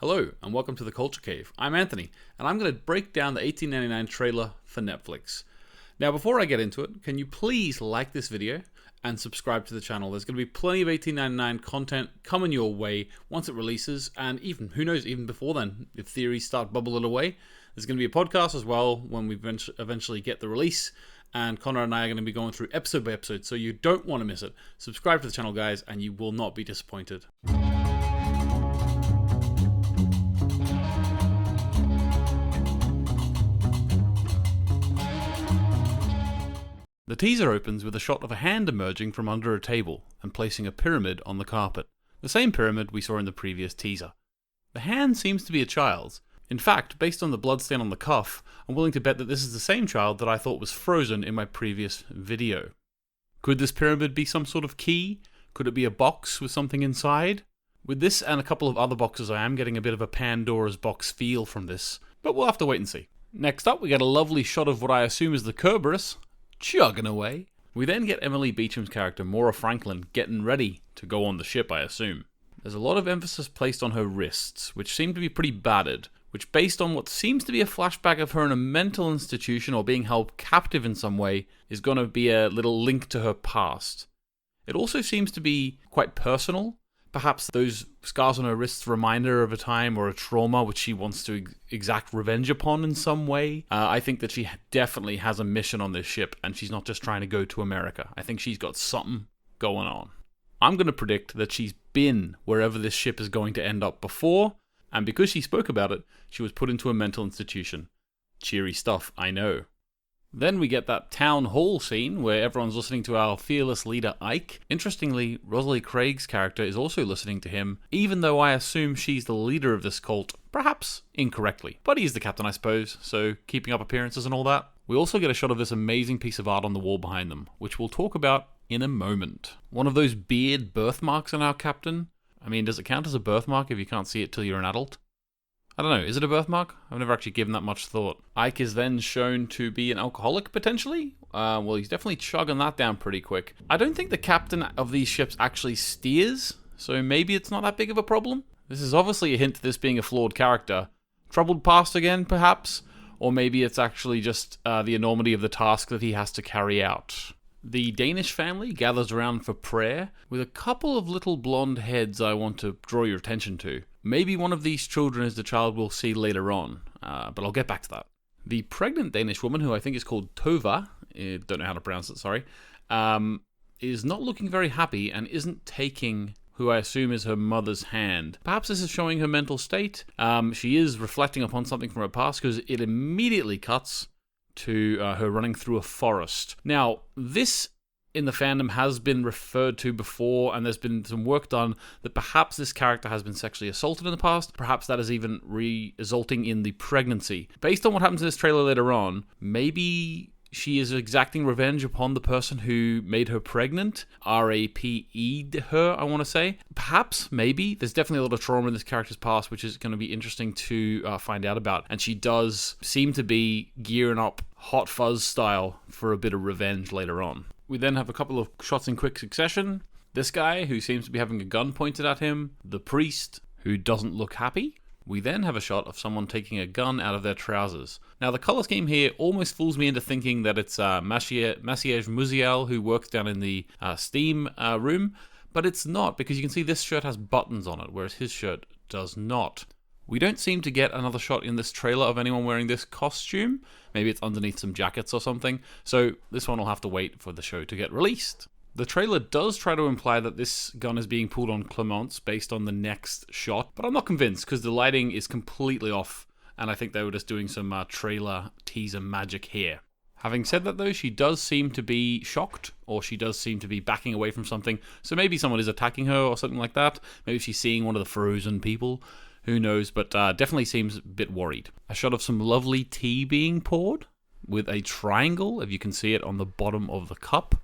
Hello, and welcome to the Culture Cave. I'm Anthony, and I'm going to break down the 1899 trailer for Netflix. Now, before I get into it, can you please like this video and subscribe to the channel? There's going to be plenty of 1899 content coming your way once it releases, and even, who knows, even before then, if theories start bubbling away. There's going to be a podcast as well when we eventually get the release, and Connor and I are going to be going through episode by episode, so you don't want to miss it. Subscribe to the channel, guys, and you will not be disappointed. The teaser opens with a shot of a hand emerging from under a table and placing a pyramid on the carpet. The same pyramid we saw in the previous teaser. The hand seems to be a child's. In fact, based on the bloodstain on the cuff, I'm willing to bet that this is the same child that I thought was frozen in my previous video. Could this pyramid be some sort of key? Could it be a box with something inside? With this and a couple of other boxes, I am getting a bit of a Pandora's box feel from this, but we'll have to wait and see. Next up, we get a lovely shot of what I assume is the Kerberos, chugging away. We then get Emily Beecham's character, Maura Franklin, getting ready to go on the ship, I assume. There's a lot of emphasis placed on her wrists, which seem to be pretty battered, which based on what seems to be a flashback of her in a mental institution or being held captive in some way, is going to be a little link to her past. It also seems to be quite personal. Perhaps those scars on her wrists remind her of a time or a trauma which she wants to exact revenge upon in some way. I think that she definitely has a mission on this ship, and she's not just trying to go to America. I think she's got something going on. I'm going to predict that she's been wherever this ship is going to end up before, and because she spoke about it, she was put into a mental institution. Cheery stuff, I know. Then we get that town hall scene where everyone's listening to our fearless leader Ike. Interestingly, Rosalie Craig's character is also listening to him, even though I assume she's the leader of this cult, perhaps incorrectly. But he's the captain, I suppose, so keeping up appearances and all that. We also get a shot of this amazing piece of art on the wall behind them, which we'll talk about in a moment. One of those beard birthmarks on our captain. I mean, does it count as a birthmark if you can't see it till you're an adult? I don't know, is it a birthmark? I've never actually given that much thought. Ike is then shown to be an alcoholic, potentially? Well, he's definitely chugging that down pretty quick. I don't think the captain of these ships actually steers, so maybe it's not that big of a problem. This is obviously a hint to this being a flawed character. Troubled past again, perhaps? Or maybe it's actually just the enormity of the task that he has to carry out. The Danish family gathers around for prayer, with a couple of little blonde heads I want to draw your attention to. Maybe one of these children is the child we'll see later on, but I'll get back to that. The pregnant Danish woman, who I think is called Tova, don't know how to pronounce it, sorry, is not looking very happy and isn't taking who I assume is her mother's hand. Perhaps this is showing her mental state. She is reflecting upon something from her past because it immediately cuts to her running through a forest. Now, this in the fandom has been referred to before, and there's been some work done that perhaps this character has been sexually assaulted in the past. Perhaps that is even resulting in the pregnancy. Based on what happens in this trailer later on, maybe she is exacting revenge upon the person who made her pregnant. R-A-P-E'd her, I want to say. Perhaps, maybe. There's definitely a lot of trauma in this character's past, which is going to be interesting to find out about. And she does seem to be gearing up Hot Fuzz style for a bit of revenge later on. We then have a couple of shots in quick succession. This guy, who seems to be having a gun pointed at him. The priest, who doesn't look happy. We then have a shot of someone taking a gun out of their trousers. Now, the color scheme here almost fools me into thinking that it's Maciej Muziel, who works down in the steam room, but it's not, because you can see this shirt has buttons on it, whereas his shirt does not. We don't seem to get another shot in this trailer of anyone wearing this costume. Maybe it's underneath some jackets or something, so this one will have to wait for the show to get released. The trailer does try to imply that this gun is being pulled on Clemence based on the next shot, but I'm not convinced because the lighting is completely off, and I think they were just doing some trailer teaser magic here. Having said that though, she does seem to be shocked, or she does seem to be backing away from something, so maybe someone is attacking her or something like that. Maybe she's seeing one of the frozen people. Who knows, but definitely seems a bit worried. A shot of some lovely tea being poured with a triangle, if you can see it on the bottom of the cup.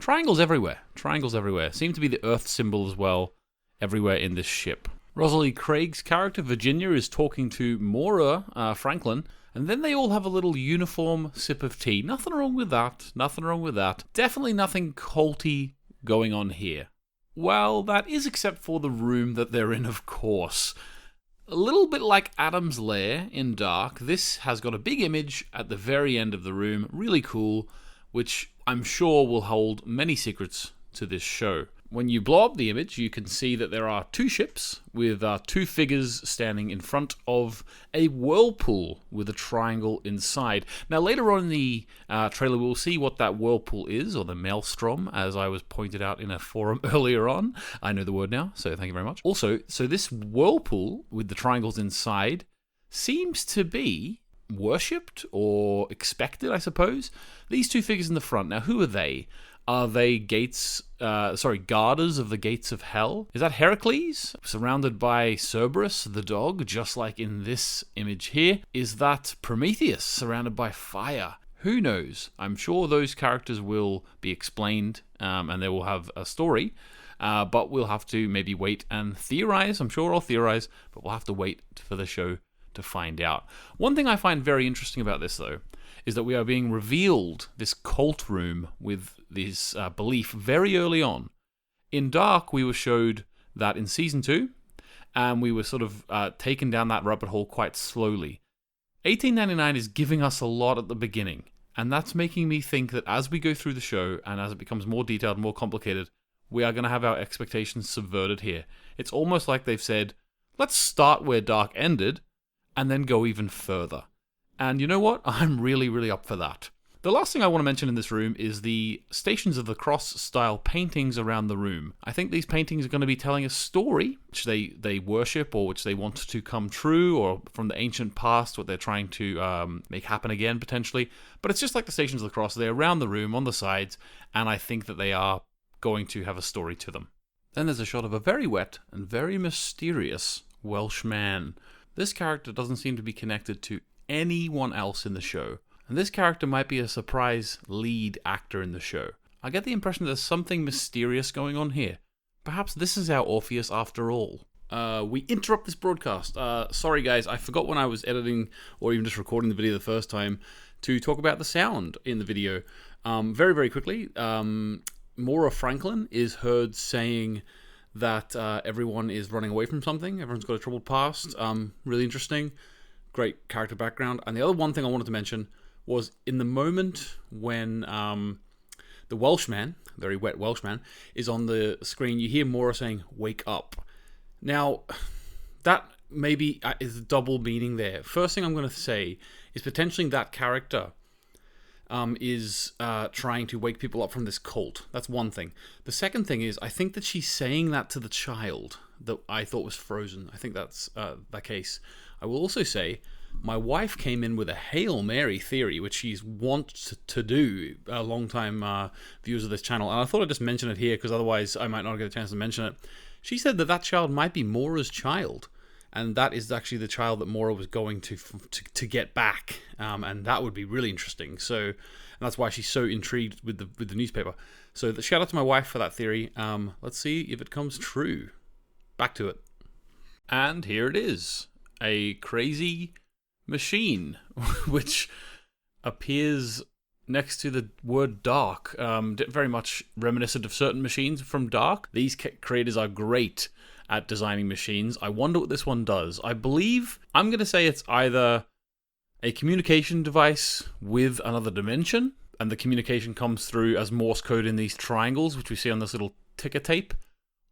Triangles everywhere. Triangles everywhere. Seem to be the Earth symbol as well, everywhere in this ship. Rosalie Craig's character, Virginia, is talking to Maura Franklin, and then they all have a little uniform sip of tea. Nothing wrong with that. Nothing wrong with that. Definitely nothing culty going on here. Well, that is except for the room that they're in, of course. A little bit like Adam's Lair in Dark, this has got a big image at the very end of the room, really cool, which I'm sure will hold many secrets to this show. When you blow up the image, you can see that there are two ships with two figures standing in front of a whirlpool with a triangle inside. Now, later on in the trailer, we'll see what that whirlpool is, or the maelstrom, as I was pointed out in a forum earlier on. I know the word now, so thank you very much. Also, so this whirlpool with the triangles inside seems to be worshipped or expected, I suppose. These two figures in the front, now who are they? Are they guarders of the gates of hell? Is that Heracles, surrounded by Cerberus, the dog, just like in this image here? Is that Prometheus, surrounded by fire? Who knows? I'm sure those characters will be explained, and they will have a story, but we'll have to maybe wait and theorize. I'm sure I'll theorize, but we'll have to wait for the show to find out. One thing I find very interesting about this, though, is that we are being revealed this cult room with this belief very early on. In Dark, we were showed that in Season 2, and we were sort of taken down that rabbit hole quite slowly. 1899 is giving us a lot at the beginning, and that's making me think that as we go through the show, and as it becomes more detailed and more complicated, we are going to have our expectations subverted here. It's almost like they've said, let's start where Dark ended, and then go even further. And you know what? I'm really, really up for that. The last thing I want to mention in this room is the Stations of the Cross style paintings around the room. I think these paintings are going to be telling a story which they worship, or which they want to come true, or from the ancient past, what they're trying to make happen again, potentially. But it's just like the Stations of the Cross. They're around the room, on the sides, and I think that they are going to have a story to them. Then there's a shot of a very wet and very mysterious Welshman. This character doesn't seem to be connected to anyone else in the show, and this character might be a surprise lead actor in the show. I get the impression there's something mysterious going on here. Perhaps this is our Orpheus after all. We interrupt this broadcast. Sorry guys, I forgot when I was editing or even just recording the video the first time to talk about the sound in the video. Very, very quickly, Maura Franklin is heard saying that everyone is running away from something. Everyone's got a troubled past. Really interesting. Great character background. And the other one thing I wanted to mention was in the moment when the Welshman, very wet Welshman, is on the screen, you hear Maura saying, "Wake up." Now, that maybe is a double meaning there. First thing I'm going to say is potentially that character is trying to wake people up from this cult. That's one thing. The second thing is, I think that she's saying that to the child that I thought was frozen. I think that's the case. I will also say, my wife came in with a Hail Mary theory, which she's wants to do, long-time viewers of this channel, and I thought I'd just mention it here, because otherwise I might not get a chance to mention it. She said that that child might be Maura's child, and that is actually the child that Maura was going to get back, and that would be really interesting. So, and that's why she's so intrigued with the newspaper. So, shout out to my wife for that theory. Let's see if it comes true. Back to it. And here it is. A crazy machine, which appears next to the word Dark, very much reminiscent of certain machines from Dark. These creators are great at designing machines. I wonder what this one does. I believe, I'm going to say it's either a communication device with another dimension, and the communication comes through as Morse code in these triangles, which we see on this little ticker tape,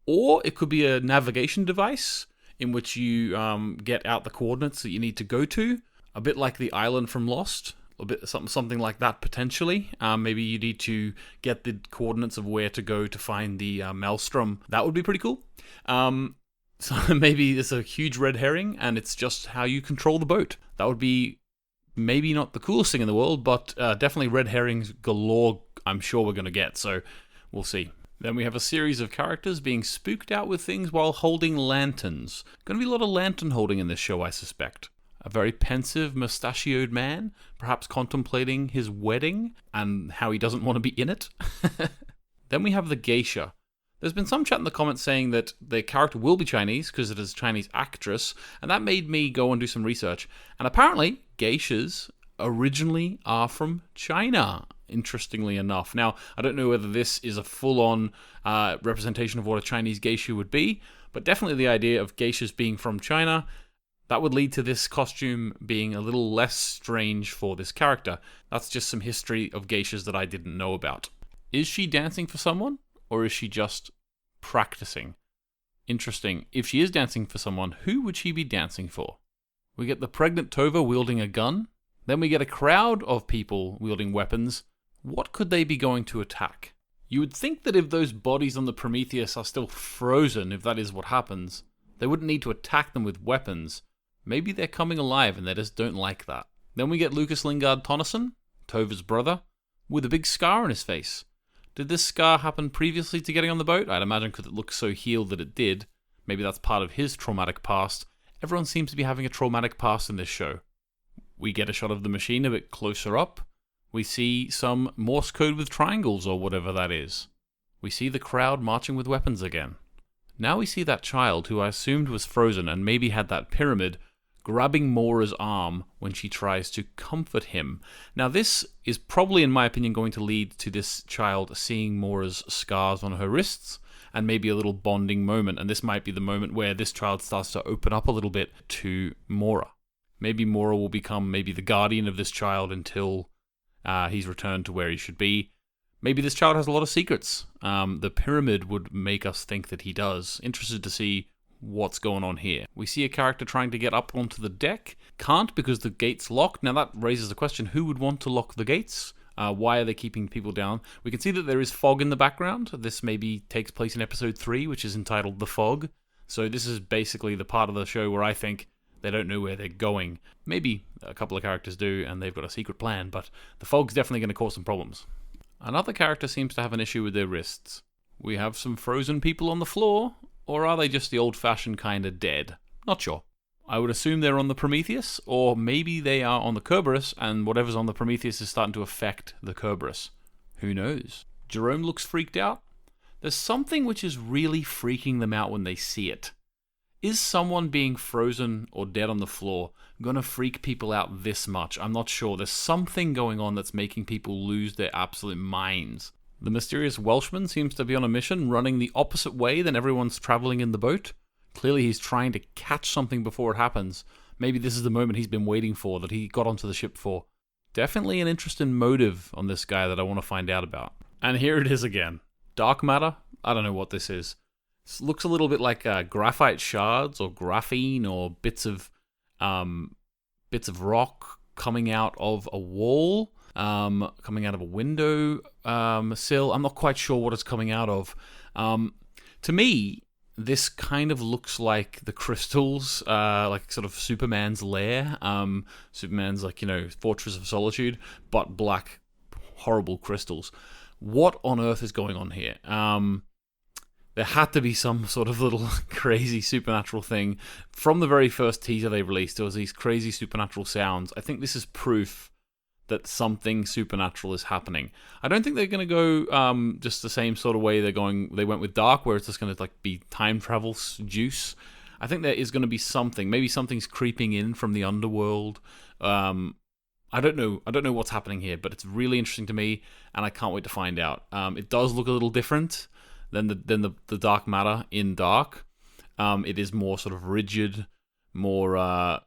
or it could be a navigation device in which you get out the coordinates that you need to go to, a bit like the island from Lost, a bit something like that potentially. Maybe you need to get the coordinates of where to go to find the maelstrom. That would be pretty cool. So maybe it's a huge red herring, and it's just how you control the boat. That would be maybe not the coolest thing in the world, but definitely red herrings galore. I'm sure we're going to get. So we'll see. Then we have a series of characters being spooked out with things while holding lanterns. Going to be a lot of lantern holding in this show, I suspect. A very pensive, mustachioed man, perhaps contemplating his wedding and how he doesn't want to be in it. Then we have the geisha. There's been some chat in the comments saying that the character will be Chinese because it is a Chinese actress, and that made me go and do some research. And apparently, geishas originally are from China, interestingly enough. Now, I don't know whether this is a full-on representation of what a Chinese geisha would be, but definitely the idea of geishas being from China That would lead to this costume being a little less strange for this character. That's just some history of geishas that I didn't know about. Is she dancing for someone, or is she just practicing? Interesting. If she is dancing for someone, who would she be dancing for? We get the pregnant Tova wielding a gun. Then we get a crowd of people wielding weapons. What could they be going to attack? You would think that if those bodies on the Prometheus are still frozen, if that is what happens, they wouldn't need to attack them with weapons. Maybe they're coming alive and they just don't like that. Then we get Lucas Lingard Tonnesson, Tova's brother, with a big scar on his face. Did this scar happen previously to getting on the boat? I'd imagine because it looks so healed that it did. Maybe that's part of his traumatic past. Everyone seems to be having a traumatic past in this show. We get a shot of the machine a bit closer up. We see some Morse code with triangles or whatever that is. We see the crowd marching with weapons again. Now we see that child, who I assumed was frozen and maybe had that pyramid, grabbing Maura's arm when she tries to comfort him. Now this is probably, in my opinion, going to lead to this child seeing Maura's scars on her wrists, and maybe a little bonding moment, and this might be the moment where this child starts to open up a little bit to Maura. Maybe Maura will become maybe the guardian of this child until he's returned to where he should be. Maybe this child has a lot of secrets. The pyramid would make us think that he does. Interested to see what's going on here. We see a character trying to get up onto the deck. Can't because the gate's locked. Now that raises the question, who would want to lock the gates? Why are they keeping people down? We can see that there is fog in the background. This maybe takes place in episode 3, which is entitled The Fog. So this is basically the part of the show where I think they don't know where they're going. Maybe a couple of characters do, and they've got a secret plan, but the fog's definitely going to cause some problems. Another character seems to have an issue with their wrists. We have some frozen people on the floor, or are they just the old-fashioned kind of dead? Not sure. I would assume they're on the Prometheus, or maybe they are on the Kerberos, and whatever's on the Prometheus is starting to affect the Kerberos. Who knows? Jerome looks freaked out. There's something which is really freaking them out when they see it. Is someone being frozen or dead on the floor gonna freak people out this much? I'm not sure. There's something going on that's making people lose their absolute minds. The mysterious Welshman seems to be on a mission, running the opposite way than everyone's traveling in the boat. Clearly he's trying to catch something before it happens. Maybe this is the moment he's been waiting for, that he got onto the ship for. Definitely an interesting motive on this guy that I want to find out about. And here it is again. Dark matter? I don't know what this is. This looks a little bit like graphite shards or graphene or bits of rock coming out of a wall, coming out of a window sill. I'm not quite sure what it's coming out of. To me, this kind of looks like the crystals, like sort of Superman's lair. Superman's Fortress of Solitude, but black, horrible crystals. What on earth is going on here? There had to be some sort of little crazy supernatural thing. From the very first teaser they released, there was these crazy supernatural sounds. I think this is proof that something supernatural is happening. I don't think they're going to go just the same sort of way they went with Dark, where it's just going to be time travel juice. I think there is going to be something. Maybe something's creeping in from the underworld. I don't know what's happening here, but it's really interesting to me, and I can't wait to find out. It does look a little different than the dark matter in Dark. It is more sort of rigid, more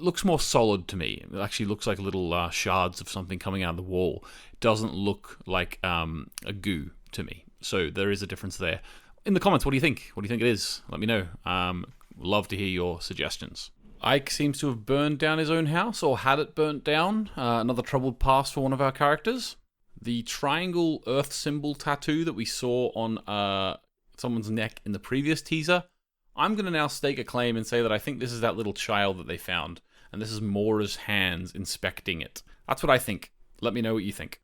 looks more solid to me. It actually looks like little shards of something coming out of the wall. It doesn't look like a goo to me. So there is a difference there. In the comments, what do you think? What do you think it is? Let me know. Love to hear your suggestions. Ike seems to have burned down his own house, or had it burnt down. Another troubled past for one of our characters. The triangle earth symbol tattoo that we saw on someone's neck in the previous teaser. I'm going to now stake a claim and say that I think this is that little child that they found. And this is Maura's hands inspecting it. That's what I think. Let me know what you think.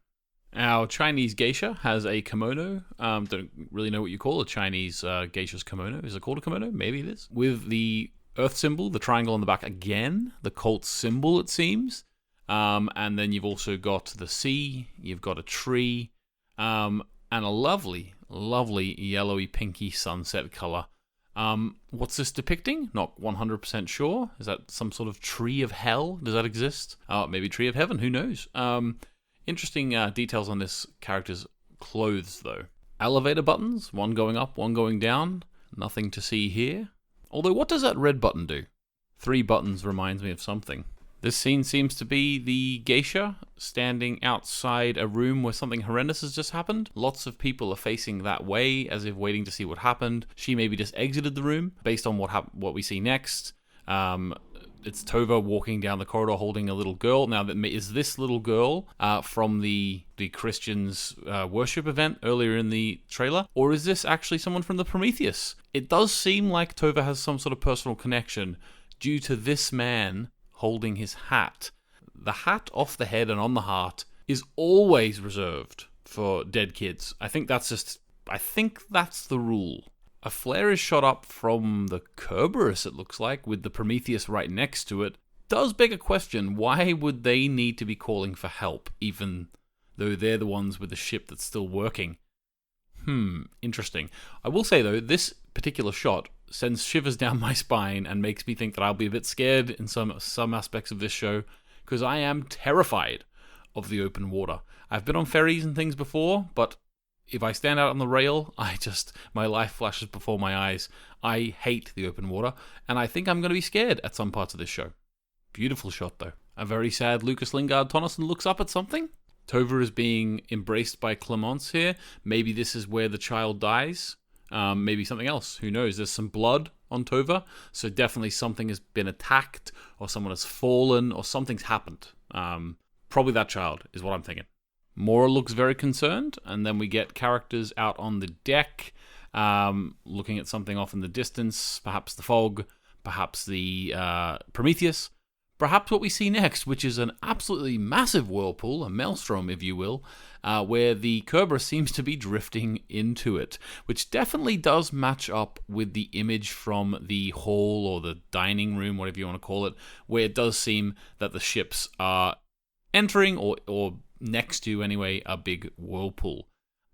Our Chinese geisha has a kimono. Don't really know what you call a Chinese geisha's kimono. Is it called a kimono? Maybe it is. With the earth symbol, the triangle on the back again. The cult symbol, it seems. And then you've also got the sea, you've got a tree, and a lovely, lovely yellowy pinky sunset color. What's this depicting? Not 100% sure. Is that some sort of tree of hell? Does that exist? Maybe tree of heaven, who knows? Interesting details on this character's clothes, though. Elevator buttons, one going up, one going down. Nothing to see here. Although, what does that red button do? 3 buttons reminds me of something. This scene seems to be the geisha standing outside a room where something horrendous has just happened. Lots of people are facing that way as if waiting to see what happened. She maybe just exited the room based on what we see next. It's Tova walking down the corridor holding a little girl. Now, is this little girl from the Christians' worship event earlier in the trailer? Or is this actually someone from the Prometheus? It does seem like Tova has some sort of personal connection due to this man holding his hat. The hat off the head and on the heart is always reserved for dead kids. I think that's the rule. A flare is shot up from the Kerberos, it looks like, with the Prometheus right next to it. Does beg a question, why would they need to be calling for help, even though they're the ones with the ship that's still working? Interesting. I will say, though, this particular shot sends shivers down my spine and makes me think that I'll be a bit scared in some aspects of this show, because I am terrified of the open water. I've been on ferries and things before, but if I stand out on the rail, my life flashes before my eyes. I hate the open water, and I think I'm going to be scared at some parts of this show. Beautiful shot, though. A very sad Lucas Lingard Tonneson looks up at something. Tova is being embraced by Clemence here. Maybe this is where the child dies. Maybe something else. Who knows? There's some blood on Tova, so definitely something has been attacked, or someone has fallen, or something's happened. Probably that child is what I'm thinking. Maura looks very concerned, and then we get characters out on the deck, looking at something off in the distance, perhaps the fog, perhaps the Prometheus, perhaps what we see next, which is an absolutely massive whirlpool, a maelstrom, if you will, where the Kerberos seems to be drifting into it, which definitely does match up with the image from the hall or the dining room, whatever you want to call it, where it does seem that the ships are entering, or next to, anyway, a big whirlpool.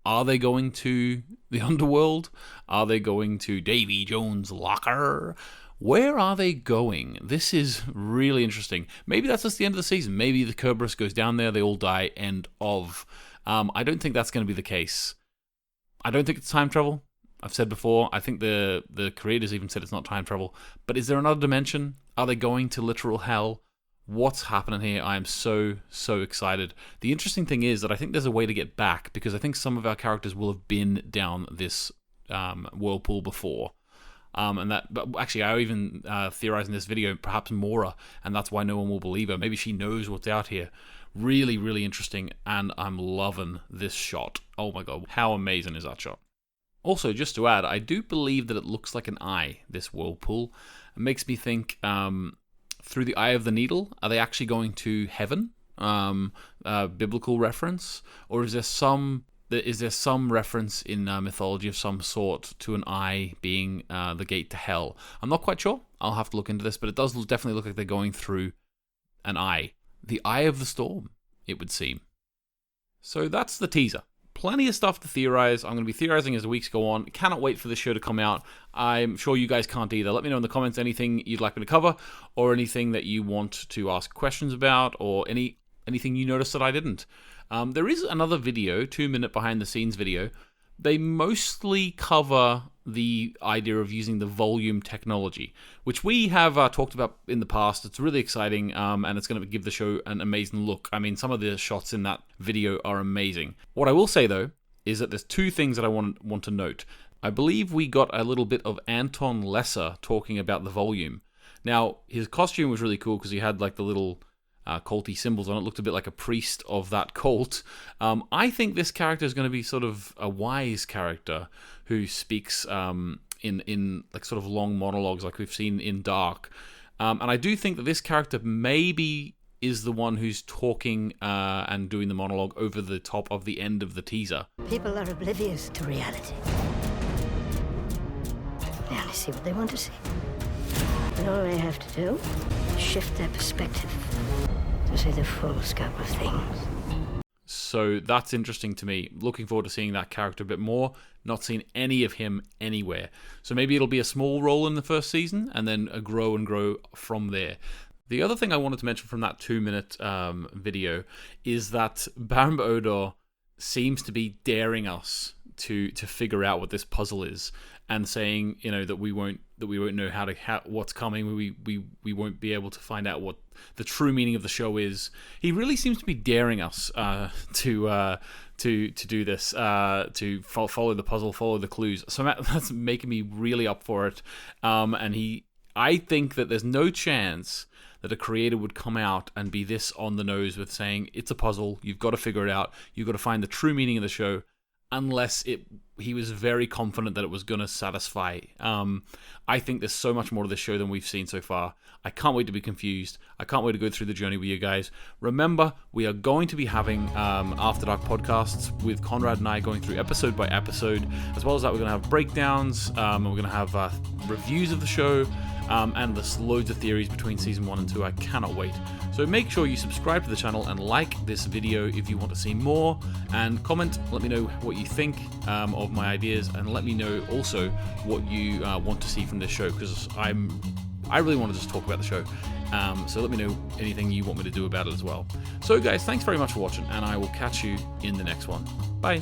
Are they going to the underworld? Are they going to Davy Jones' locker? Where are they going? This is really interesting. Maybe that's just the end of the season. Maybe the Kerberos goes down there, they all die, end of. I don't think that's going to be the case. I don't think it's time travel. I've said before, I think the creators even said it's not time travel. But is there another dimension? Are they going to literal hell? What's happening here? I am so excited. The interesting thing is that I think there's a way to get back, because I think some of our characters will have been down this whirlpool before. But actually, I even theorized in this video, perhaps Maura, and that's why no one will believe her. Maybe she knows what's out here. Really, really interesting, and I'm loving this shot. Oh my god, how amazing is that shot? Also, just to add, I do believe that it looks like an eye, this whirlpool. It makes me think, through the eye of the needle, are they actually going to heaven? Biblical reference? Or is there some reference in mythology of some sort to an eye being the gate to hell? I'm not quite sure. I'll have to look into this, but it does definitely look like they're going through an eye. The eye of the storm, it would seem. So that's the teaser. Plenty of stuff to theorize. I'm going to be theorizing as the weeks go on. Cannot wait for this show to come out. I'm sure you guys can't either. Let me know in the comments anything you'd like me to cover, or anything that you want to ask questions about, or anything you noticed that I didn't. There is another video, 2-minute behind the scenes video. They mostly cover the idea of using the volume technology, which we have talked about in the past. It's really exciting, and it's going to give the show an amazing look. I mean, some of the shots in that video are amazing. What I will say, though, is that there's 2 things that I want to note. I believe we got a little bit of Anton Lesser talking about the volume. Now, his costume was really cool because he had like the little culty symbols on it. Looked a bit like a priest of that cult. I think this character is going to be sort of a wise character who speaks in like sort of long monologues like we've seen in Dark. And I do think that this character maybe is the one who's talking and doing the monologue over the top of the end of the teaser. People are oblivious to reality. They only see what they want to see. And all they have to do is shift their perspective to see the full scope of things. So that's interesting to me. Looking forward to seeing that character a bit more. Not seen any of him anywhere. So maybe it'll be a small role in the first season, and then grow and grow from there. The other thing I wanted to mention from that 2-minute video is that Baron Odor seems to be daring us to figure out what this puzzle is, and saying, you know, that we won't know what's coming. We won't be able to find out what the true meaning of the show is. He really seems to be daring us to do this, to follow the puzzle, follow the clues. So that's making me really up for it. I think that there's no chance that a creator would come out and be this on the nose with saying, it's a puzzle, you've got to figure it out, you've got to find the true meaning of the show, unless he was very confident that it was going to satisfy. I think there's so much more to this show than we've seen so far. I can't wait to be confused. I can't wait to go through the journey with you guys. Remember, we are going to be having After Dark podcasts with Conrad and I, going through episode by episode. As well as that, we're going to have breakdowns, and we're going to have reviews of the show, and there's loads of theories between season 1 and 2. I cannot wait. So make sure you subscribe to the channel and like this video if you want to see more, and comment, let me know what you think of my ideas, and let me know also what you want to see from this show, because I really want to just talk about the show. So let me know anything you want me to do about it as well. So guys, thanks very much for watching, and I will catch you in the next one. Bye.